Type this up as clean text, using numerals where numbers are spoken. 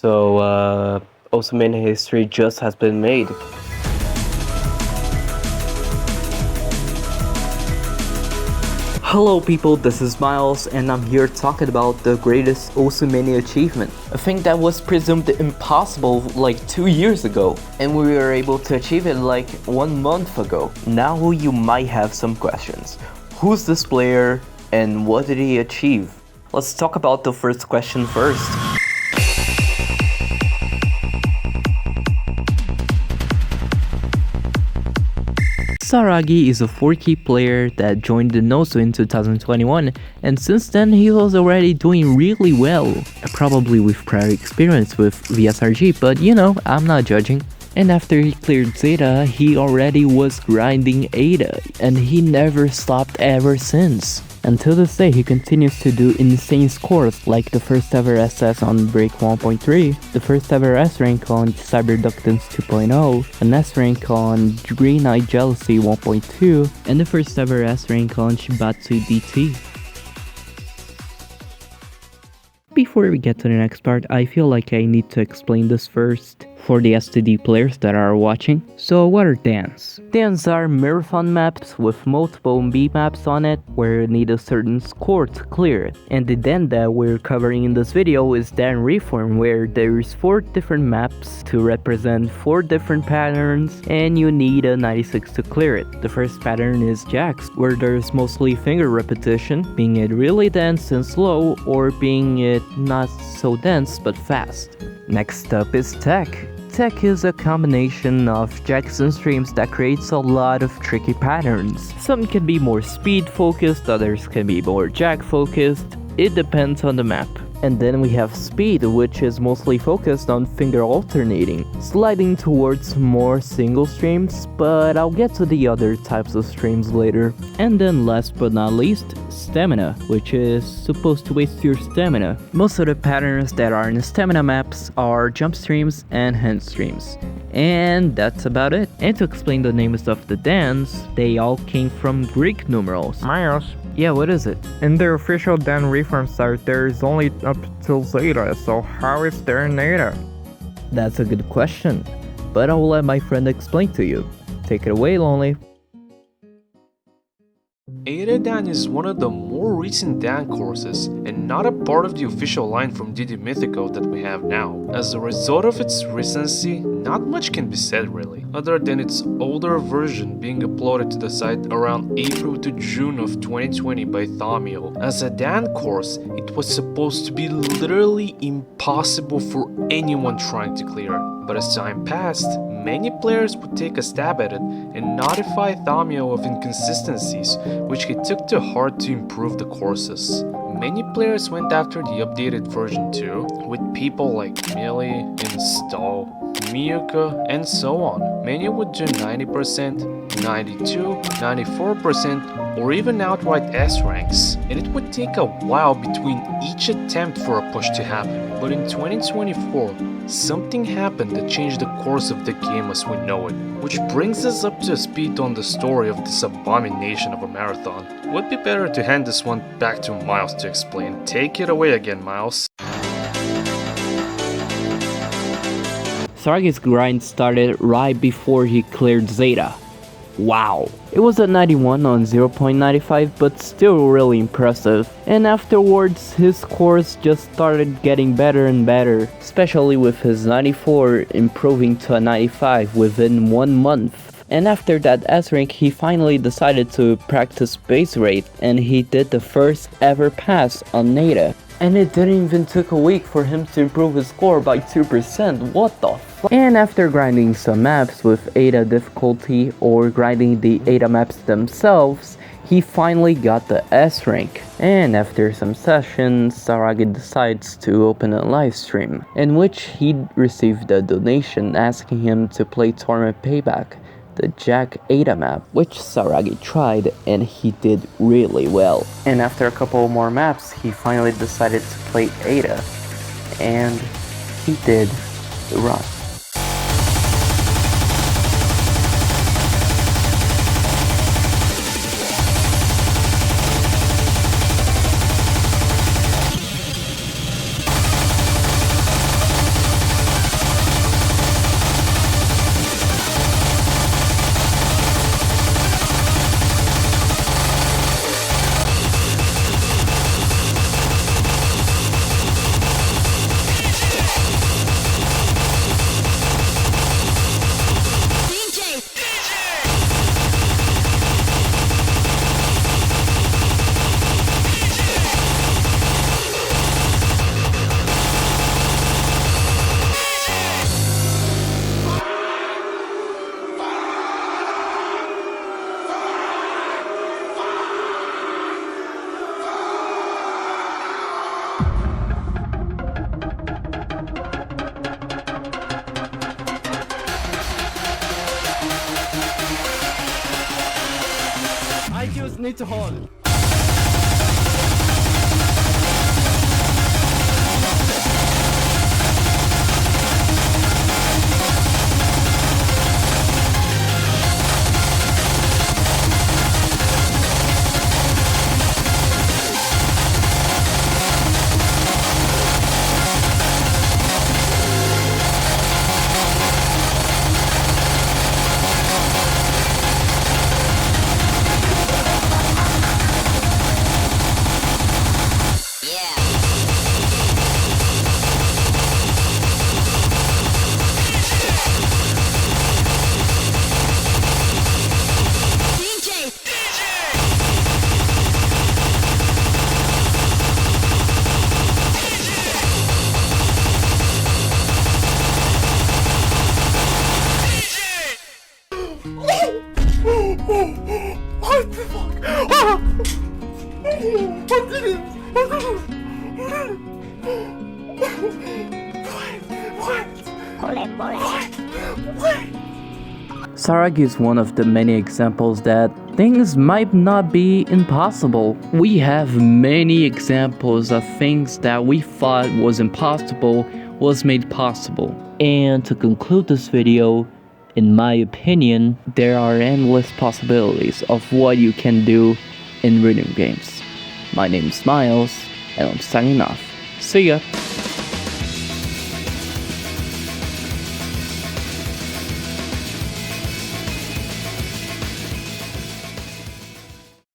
So, Osman history just has been made. Hello people, this is Miles and I'm here talking about the greatest Osumania achievement. A thing that was presumed impossible like 2 years ago, and we were able to achieve it like 1 month ago. Now you might have some questions. Who's this player and what did he achieve? Let's talk about the first question first. Saragi is a 4-key player that joined the Nozo in 2021, and since then he was already doing really well, probably with prior experience with SARAGI, but you know, I'm not judging. And after he cleared Zeta, he already was grinding Eta, and he never stopped ever since. Until this day, he continues to do insane scores like the first ever SS on Break 1.3, the first ever S rank on Cyberductance 2.0, an S rank on Green Eye Jealousy 1.2, and the first ever S rank on Shibatsu DT. Before we get to the next part, I feel like I need to explain this first for the STD players that are watching. So what are Dans? Dans are marathon maps with multiple B maps on it where you need a certain score to clear it. And the Dan that we're covering in this video is Dan Reform, where there's 4 different maps to represent 4 different patterns and you need a 96 to clear it. The first pattern is Jax, where there's mostly finger repetition, being it really dense and slow or being it not so dense but fast. Next up is Tech. Tech is a combination of jacks and streams that creates a lot of tricky patterns. Some can be more speed focused, others can be more jack focused. It depends on the map. And then we have Speed, which is mostly focused on finger alternating, sliding towards more single streams, but I'll get to the other types of streams later. And then last but not least, Stamina, which is supposed to waste your stamina. Most of the patterns that are in stamina maps are jump streams and hand streams. And that's about it. And to explain the names of the Dans, they all came from Greek numerals. Miles, Yeah, what is it? in the official Dan reform site, there is only up till Zeta, so how is there an Eta? That's a good question, but I will let my friend explain to you. Take it away, Lonely. Eta Dan is one of the more recent Dan courses and not a part of the official line from DD Mythico that we have now. As a result of its recency, not much can be said really, other than its older version being uploaded to the site around April to June of 2020 by Thamiel. As a Dan course, it was supposed to be literally impossible for anyone trying to clear, but as time passed, many players would take a stab at it and notify Thamiel of inconsistencies, which he took to heart to improve the courses. Many players went after the updated version too, with people like Millie, Install, Miyuka, and so on. Many would do 90%, 92, 94%, or even outright S ranks, and it would take a while between each attempt for a push to happen. But in 2024, something happened that changed the course of the game as we know it, which brings us up to speed on the story of this abomination of a marathon. Would be better to hand this one back to Miles to explain. Take it away again, Miles. Saragi's grind started right before he cleared Zeta. Wow. It was a 91 on 0.95, but still really impressive. And afterwards, his scores just started getting better and better, especially with his 94 improving to a 95 within 1 month. And after that S rank, he finally decided to practice base rate, and he did the first ever pass on Nada. And it didn't even take a week for him to improve his score by 2%, what the fuck? And after grinding some maps with Eta difficulty or grinding the Eta maps themselves, he finally got the S rank. And after some sessions, Saragi decides to open a live stream, in which he received a donation asking him to play Torment Payback, the Jack Eta map, which Saragi tried and he did really well. And after a couple more maps, he finally decided to play Eta, and he did the run. niet te hard. What the fuck? Ah! What did it? What? Saragi is one of the many examples that things might not be impossible. We have many examples of things that we thought was impossible was made possible. And to conclude this video, in my opinion, there are endless possibilities of what you can do in rhythm games. My name is Miles, and I'm signing off. See ya!